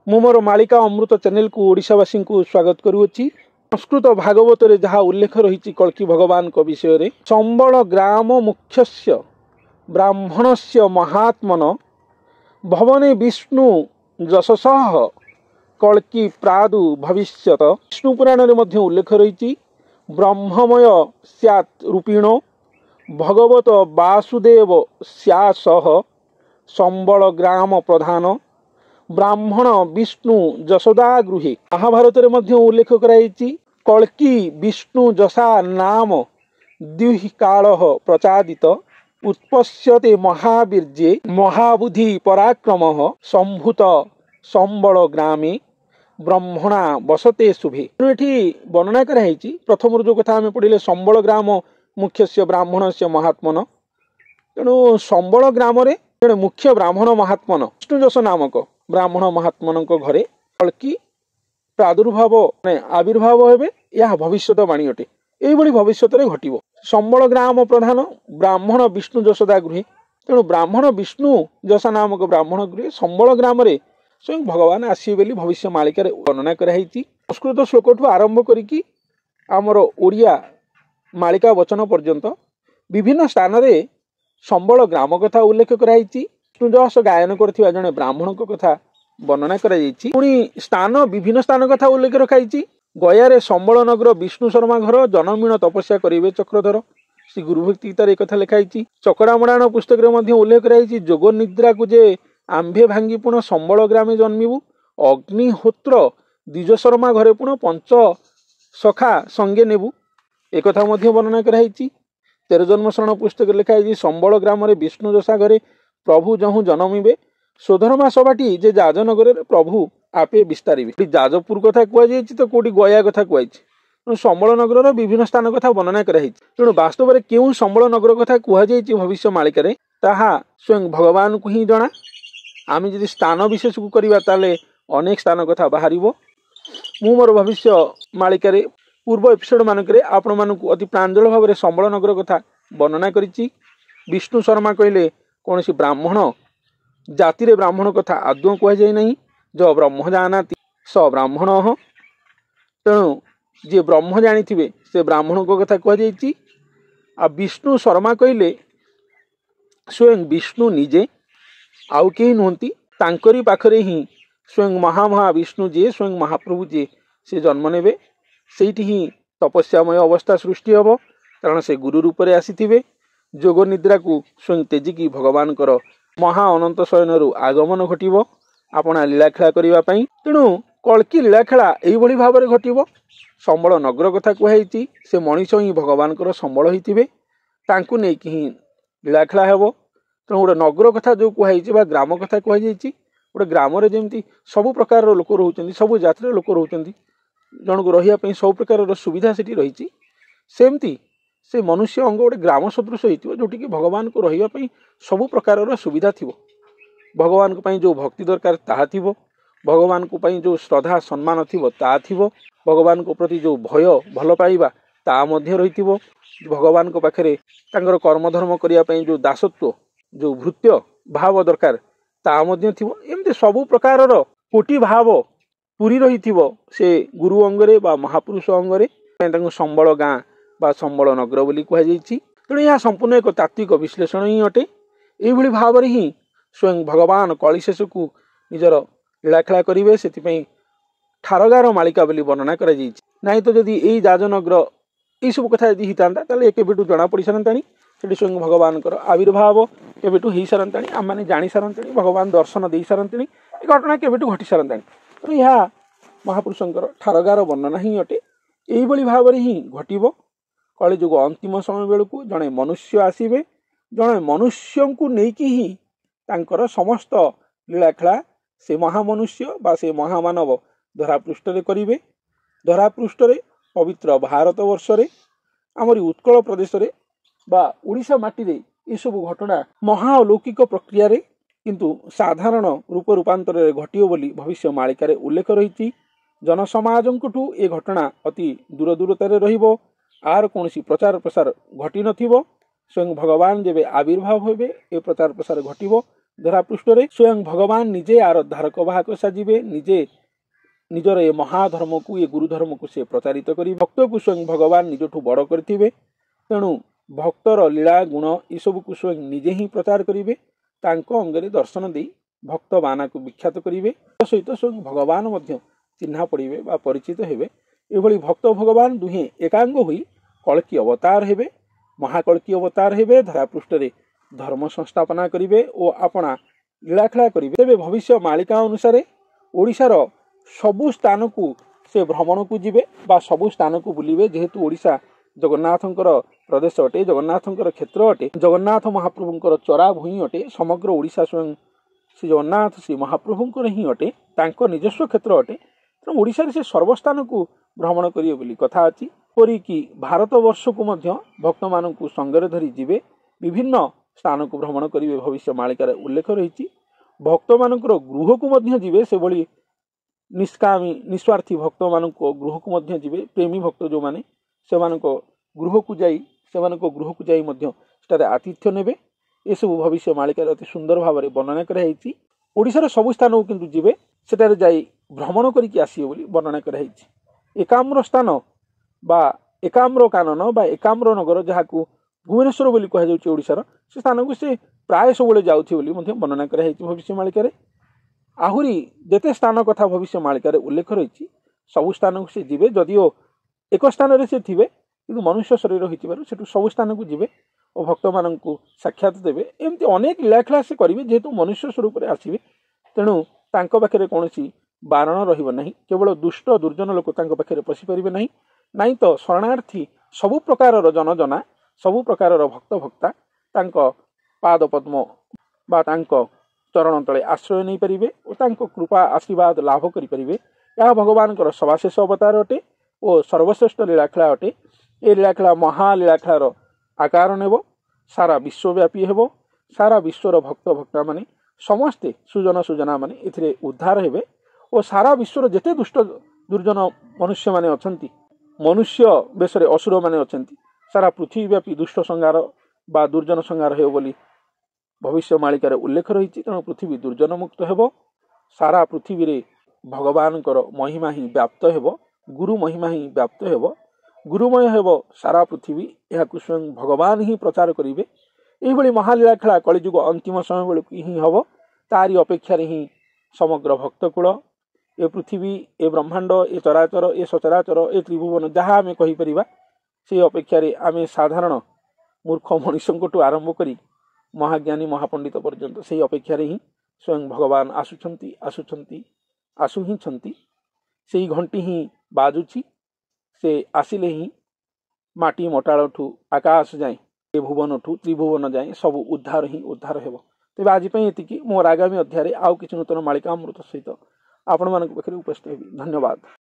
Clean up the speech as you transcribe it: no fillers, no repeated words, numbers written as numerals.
मु मोर मालिका अमृत चैनल को ओडिशावासी को स्वागत करुच्ची। संस्कृत भागवत रे जहाँ उल्लेख रही कल्की भगवान को विषय रे संबल ग्राम मुख्यस्य ब्राह्मणस्य महात्मन भवने विष्णु जशसः कल्की प्रादु भविष्यत। विष्णु पुराण रे मध्य उल्लेख रही ब्रह्ममय स्यात् रूपिणो भगवत वासुदेव स्यासह संबल ग्राम प्रधान ब्राह्मण विष्णु जशोदा गृहे। महाभारत रे मध्य उल्लेख कराई कल्की विष्णु जशा नाम द्विकालः प्रचादित उत्पश्यते महावीर्ये महाबुद्धि पराक्रमः संभूत संबल ग्रामे ब्रह्मणा बसते शुभे। एठी वर्णना कराई प्रथम जो कथा आम पढ़िले संबल ग्राम मुख्यस्य ब्राह्मणस्य महात्मन। तेणु संबल ग्राम रे जड़े मुख्य ब्राह्मण महात्मन विष्णु जश नामक ब्राह्मण महात्मन घरे कल्की प्रादुर्भाव आविर्भाव हेबे यह भविष्यवाणी अटे। यही भविष्य घटिव। संबल ग्राम प्रधान ब्राह्मण विष्णु जशोदा गृहे। तेणु ब्राह्मण विष्णु जशा नामक ब्राह्मण गृहे संबल ग्राम रे स्वयं भगवान आसवे बोली भविष्य मालिका वर्णना कराई। संस्कृत श्लोक ठू आरंभ करिकी आमर ओडिया मालिका वचन पर्यंत विभिन्न स्थान रे संबल ग्राम कथा उल्लेख कराई। विष्णु जश गायन करथिबा जने ब्राह्मण कथा वर्णना कराई। पुणी स्थान विभिन्न स्थान कथा उल्लेख रखाई। गया संबल नगर विष्णु शर्मा घर जनमीन तपस्या करेंगे चक्रधर श्री गुरुभक्ति गीतार एक लिखाई। चकड़ामड़ाण पुस्तक उल्लेख कराई जोग निद्रा को जे आंभे भांगी पुण संबल ग्रामे जन्मिबु अग्निहोत्र द्विज शर्मा घरे पुण पंच सखा संगे नेबु एक वर्णना कराई। 13 जन्म शरण पुस्तक लिखाई संबल ग्राम विष्णु जशा घरे प्रभु जहु जन्मिबे सोधर्मा सभाटी जे जाजनगर प्रभु आपे विस्तारिबे। जाजपुर कथा कहुई तो कौटी गया कथा कहुई। संबल नगर विभिन्न स्थान कथा वर्णना कराई। तेणु वास्तव में क्यों संबल नगर कथा कहुई भविष्य मालिका ताहा स्वयं भगवान को ही जना। आम जदि स्थान विशेष को करवा ताले अनेक स्थान कथा बाहर। मु मोर भविष्य मालिका पूर्व एपिसोड मानक आपण मानक अति प्रांजल भाव में संबल नगर कथा वर्णना करिछि। विष्णु शर्मा कहले कौन सी ब्राह्मण जाति रे ब्राह्मण कथा आदौ कहुई नहीं। जो ब्रह्म जानाति स ब्राह्मण। तेणु जे ब्रह्म जानी थे से ब्राह्मण को कथा कहुई। आ विष्णु शर्मा कहले स्वयं विष्णु निजे आउ कहीं नुहति तांकरी पाखरे ही स्वयं महा विष्णु जे स्वयं महाप्रभु जे से जन्म नेबे सेठी ही तपस्यामय अवस्था सृष्टि हम। कारण से गुरु रूप में आसीथिबे जोग निद्रा को स्वयं तेजिकी भगवान कर महा अनंत शयन आगमन घटिव आपना लीलाखेला करने। तेणु कल्की लीलाखेला यही भाव में घटिव। संबल नगर कथा कहुई से मनीष ही भगवान संबल होते तांकु नेकी ही लीलाखेला हेब। तेणु गोटे नगर कथा जो कहुई ग्राम कथा कहुई गोटे ग्राम जमी सबु प्रकार लोक रोचंती सबु जातिर लोक रोचंती जन को रही सब प्रकार सुविधा सेठी रही। सेमती से मनुष्य अंग गोटे ग्राम सदृश हो जोटि भगवान को रही सबु प्रकार सुविधा थी। भगवान को जो भक्ति दरकार ताहा थिबो भगवान को जो श्रद्धा सम्मान थिबो ता थिबो भगवान को प्रति जो भय भल पाइबा ता मध्य रहिथिबो भगवान को पाखरे तांकर कर्म धर्म करिया पई जो दासत्व जो भृत्य भाव दरकार ता मध्य थिबो। एमते सबु प्रकार कोटि भाव पूरी रहिथिबो से गुरु अंगरे बा महापुरुष अंगरे तांको संबल गाँ बा संबल नगर बोली कहुई। तेणु यह संपूर्ण एक तात्विक विश्लेषण ही अटे। यही भाव ही स्वयं भगवान कलिशेष को निजर लीलाखेला करेंगे से ठारगार मालिका बोली वर्णना कराई। नहीं तो जदि यही जाजनगर यही सब कथा यदि होता केवेठू जना पड़ सारतानी से स्वयं भगवान आविर्भाव केवेठू हो सारतानी आम मैंने जानी सारतानी भगवान दर्शन दे सारतानी घटना केवेठू घटी सारतानी। तो यह महापुरुषंकर ठारगार वर्णना ही अटे। यही भाव में ही घटिव कलिजुग अंतिम समय बेलू जड़े मनुष्य आसवे जड़े मनुष्य को लेकिन ही तांकर समस्त लीलाखेला से महामनुष्य बा से महामानव धरापृष्ठ करेंगे। धरापृष्ठ पवित्र भारत वर्ष आमरी उत्कल प्रदेश बा ओडिशा माटी रे ये सब घटना महाअलौकिक प्रक्रिया रे किंतु साधारण रूप रूपांतर घटियो बोली भविष्य मालिका उल्लेख रही। जनसमाजठू ए घटना अति दूर दूरतार रहिबो आर कौन प्रचार प्रसार घटी नथिबो। स्वयं भगवान जेबे आविर्भाव होबे ए प्रचार प्रसार घटिबो ଧରାପୃଷ୍ଠରେ ସ୍ୱୟଂ ଭଗବାନ ନିଜେ ଆର ଧାରକ ବାହକ ସାଜିବେ, ନିଜେ ନିଜର ଏ ମହାଧର୍ମକୁ ଏ ଗୁରୁ ଧର୍ମକୁ ସେ ପ୍ରଚାରିତ କରି ଭକ୍ତକୁ ସ୍ୱୟଂ ଭଗବାନ ନିଜଠୁ ବଡ଼ କରିଥିବେ। ତେଣୁ ଭକ୍ତର ଲୀଳା ଗୁଣ ଏସବୁକୁ ସ୍ୱୟଂ ନିଜେ ହିଁ ପ୍ରଚାର କରିବେ। ତାଙ୍କ ଅଙ୍ଗରେ ଦର୍ଶନ ଦେଇ ଭକ୍ତ ବାନାକୁ ବିଖ୍ୟାତ କରିବେ। ସହିତ ସ୍ୱୟଂ ଭଗବାନ ମଧ୍ୟ ଚିହ୍ନା ପଡ଼ିବେ ବା ପରିଚିତ ହେବେ। ଏଭଳି ଭକ୍ତ ଭଗବାନ ଦୁହେଁ ଏକାଙ୍ଗ ହୋଇ କଳ୍କୀ ଅବତାର ହେବେ, ମହାକଳ୍କୀ ଅବତାର ହେବେ, ଧରାପୃଷ୍ଠରେ ଧର୍ମ ସଂସ୍ଥାପନା କରିବେ ଓ ଆପଣା ଲୀଳାଖେଳା କରିବେ। ତେବେ ଭବିଷ୍ୟ ମାଳିକା ଅନୁସାରେ ଓଡ଼ିଶାର ସବୁ ସ୍ଥାନକୁ ସେ ଭ୍ରମଣକୁ ଯିବେ ବା ସବୁ ସ୍ଥାନକୁ ବୁଲିବେ। ଯେହେତୁ ଓଡ଼ିଶା ଜଗନ୍ନାଥଙ୍କର ପ୍ରଦେଶ ଅଟେ, ଜଗନ୍ନାଥଙ୍କର କ୍ଷେତ୍ର ଅଟେ, ଜଗନ୍ନାଥ ମହାପ୍ରଭୁଙ୍କର ଚରା ଭୂଇଁ ଅଟେ। ସମଗ୍ର ଓଡ଼ିଶା ସ୍ୱୟଂ ଶ୍ରୀ ଜଗନ୍ନାଥ ଶ୍ରୀ ମହାପ୍ରଭୁଙ୍କର ହିଁ ଅଟେ, ତାଙ୍କ ନିଜସ୍ୱ କ୍ଷେତ୍ର ଅଟେ। ତେଣୁ ଓଡ଼ିଶାରେ ସେ ସର୍ବସ୍ଥାନକୁ ଭ୍ରମଣ କରିବେ ବୋଲି କଥା ଅଛି। ଏପରିକି ଭାରତ ବର୍ଷକୁ ମଧ୍ୟ ଭକ୍ତମାନଙ୍କୁ ସଙ୍ଗରେ ଧରି ଯିବେ, ବିଭିନ୍ନ ସ୍ଥାନକୁ ଭ୍ରମଣ କରିବେ ଭବିଷ୍ୟ ମାଳିକାରେ ଉଲ୍ଲେଖ ରହିଛି। ଭକ୍ତମାନଙ୍କର ଗୃହକୁ ମଧ୍ୟ ଯିବେ, ସେଭଳି ନିଷ୍କାମୀ ନିସ୍ୱାର୍ଥୀ ଭକ୍ତମାନଙ୍କ ଗୃହକୁ ମଧ୍ୟ ଯିବେ। ପ୍ରେମୀ ଭକ୍ତ ଯେଉଁମାନେ ସେମାନଙ୍କ ଗୃହକୁ ଯାଇ ମଧ୍ୟ ସେଠାରେ ଆତିଥ୍ୟ ନେବେ। ଏସବୁ ଭବିଷ୍ୟ ମାଳିକାରେ ଅତି ସୁନ୍ଦର ଭାବରେ ବର୍ଣ୍ଣନା କରାଯାଇଛି। ଓଡ଼ିଶାର ସବୁ ସ୍ଥାନକୁ କିନ୍ତୁ ଯିବେ, ସେଠାରେ ଯାଇ ଭ୍ରମଣ କରିକି ଆସିବେ ବୋଲି ବର୍ଣ୍ଣନା କରାଯାଇଛି। ଏକାମ୍ର ସ୍ଥାନ ବା ଏକାମ୍ର କାନନ ବା ଏକାମ୍ର ନଗର, ଯାହାକୁ ଭୁବନେଶ୍ୱର ବୋଲି କୁହାଯାଉଛି ଓଡ଼ିଶାର, ସେ ସ୍ଥାନକୁ ସେ ପ୍ରାୟ ସବୁବେଳେ ଯାଉଥିବେ ବୋଲି ମଧ୍ୟ ବର୍ଣ୍ଣନା କରାଯାଇଛି ଭବିଷ୍ୟ ମାଳିକାରେ। ଆହୁରି ଯେତେ ସ୍ଥାନ କଥା ଭବିଷ୍ୟ ମାଳିକାରେ ଉଲ୍ଲେଖ ରହିଛି, ସବୁ ସ୍ଥାନକୁ ସେ ଯିବେ। ଯଦିଓ ଏକ ସ୍ଥାନରେ ସେ ଥିବେ, କିନ୍ତୁ ମନୁଷ୍ୟ ଶରୀର ହୋଇଥିବାରୁ ସେଠୁ ସବୁ ସ୍ଥାନକୁ ଯିବେ ଓ ଭକ୍ତମାନଙ୍କୁ ସାକ୍ଷାତ ଦେବେ। ଏମିତି ଅନେକ ଲୀଳାଖେଳା ସେ କରିବେ। ଯେହେତୁ ମନୁଷ୍ୟ ସ୍ୱରୂପରେ ଆସିବେ, ତେଣୁ ତାଙ୍କ ପାଖରେ କୌଣସି ବାରଣ ରହିବ ନାହିଁ। କେବଳ ଦୁଷ୍ଟ ଦୁର୍ଜନ ଲୋକ ତାଙ୍କ ପାଖରେ ପଶିପାରିବେ ନାହିଁ। ନାଇଁ ତ ଶରଣାର୍ଥୀ ସବୁ ପ୍ରକାରର ଜନଜନା, ସବୁ ପ୍ରକାରର ଭକ୍ତା ତାଙ୍କ ପାଦ ପଦ୍ମ ବା ତାଙ୍କ ଚରଣ ତଳେ ଆଶ୍ରୟ ନେଇପାରିବେ ଓ ତାଙ୍କ କୃପା ଆଶୀର୍ବାଦ ଲାଭ କରିପାରିବେ। ଏହା ଭଗବାନଙ୍କର ସବାଶେଷ ଅବତାର ଅଟେ ଓ ସର୍ବଶ୍ରେଷ୍ଠ ଲୀଳାଖେଳା ଅଟେ। ଏ ଲୀଳାଖେଳା ମହାଲୀଳାଖେଳାର ଆକାର ନେବ, ସାରା ବିଶ୍ୱବ୍ୟାପୀ ହେବ। ସାରା ବିଶ୍ୱର ଭକ୍ତମାନେ ସମସ୍ତେ ସୁଜନା ମାନେ ଏଥିରେ ଉଦ୍ଧାର ହେବେ ଓ ସାରା ବିଶ୍ୱର ଯେତେ ଦୁଷ୍ଟ ଦୁର୍ଜନ ମନୁଷ୍ୟମାନେ ଅଛନ୍ତି, ମନୁଷ୍ୟ ବେଶରେ ଅସୁରମାନେ ଅଛନ୍ତି, ସାରା ପୃଥିବୀ ବ୍ୟାପୀ ଦୁଷ୍ଟ ସଂହାର ବା ଦୁର୍ଜନ ସଂହାର ହେବ ବୋଲି ଭବିଷ୍ୟ ମାଳିକାରେ ଉଲ୍ଲେଖ ରହିଛି। ତେଣୁ ପୃଥିବୀ ଦୁର୍ଜନ ମୁକ୍ତ ହେବ। ସାରା ପୃଥିବୀରେ ଭଗବାନଙ୍କର ମହିମା ହିଁ ବ୍ୟାପ୍ତ ହେବ, ଗୁରୁ ମହିମା ହିଁ ବ୍ୟାପ୍ତ ହେବ। ଗୁରୁମୟ ହେବ ସାରା ପୃଥିବୀ, ଏହାକୁ ସ୍ୱୟଂ ଭଗବାନ ହିଁ ପ୍ରଚାର କରିବେ। ଏହିଭଳି ମହାଲୀଳାଖେଳା କଳିଯୁଗ ଅନ୍ତିମ ସମୟ ବେଳକୁ ହିଁ ହେବ। ତାରି ଅପେକ୍ଷାରେ ହିଁ ସମଗ୍ର ଭକ୍ତକୂଳ, ଏ ପୃଥିବୀ, ଏ ବ୍ରହ୍ମାଣ୍ଡ, ଏ ଚରାଚର, ଏ ସଚରାଚର, ଏ ତ୍ରିଭୁବନ ଯାହା ଆମେ କହିପାରିବା, ସେହି ଅପେକ୍ଷାରେ ଆମେ ସାଧାରଣ ମୂର୍ଖ ମଣିଷଙ୍କଠୁ ଆରମ୍ଭ କରି ମହାଜ୍ଞାନୀ ମହାପଣ୍ଡିତ ପର୍ଯ୍ୟନ୍ତ ସେହି ଅପେକ୍ଷାରେ ହିଁ ସ୍ୱୟଂ ଭଗବାନ ଆସୁ ହିଁ ଛନ୍ତି। ସେହି ଘଣ୍ଟି ହିଁ ବାଜୁଛି। ସେ ଆସିଲେ ହିଁ ମାଟି ମଟାଳଠୁ ଆକାଶ ଯାଏଁ, ଏ ଭୁବନଠୁ ତ୍ରିଭୁବନ ଯାଏଁ ସବୁ ଉଦ୍ଧାର ହେବ। ତେବେ ଆଜି ପାଇଁ ଏତିକି। ମୋର ଆଗାମୀ ଅଧ୍ୟାୟରେ ଆଉ କିଛି ନୂତନ ମାଳିକା ଅମୃତ ସହିତ ଆପଣମାନଙ୍କ ପାଖରେ ଉପସ୍ଥିତ ହେବି। ଧନ୍ୟବାଦ।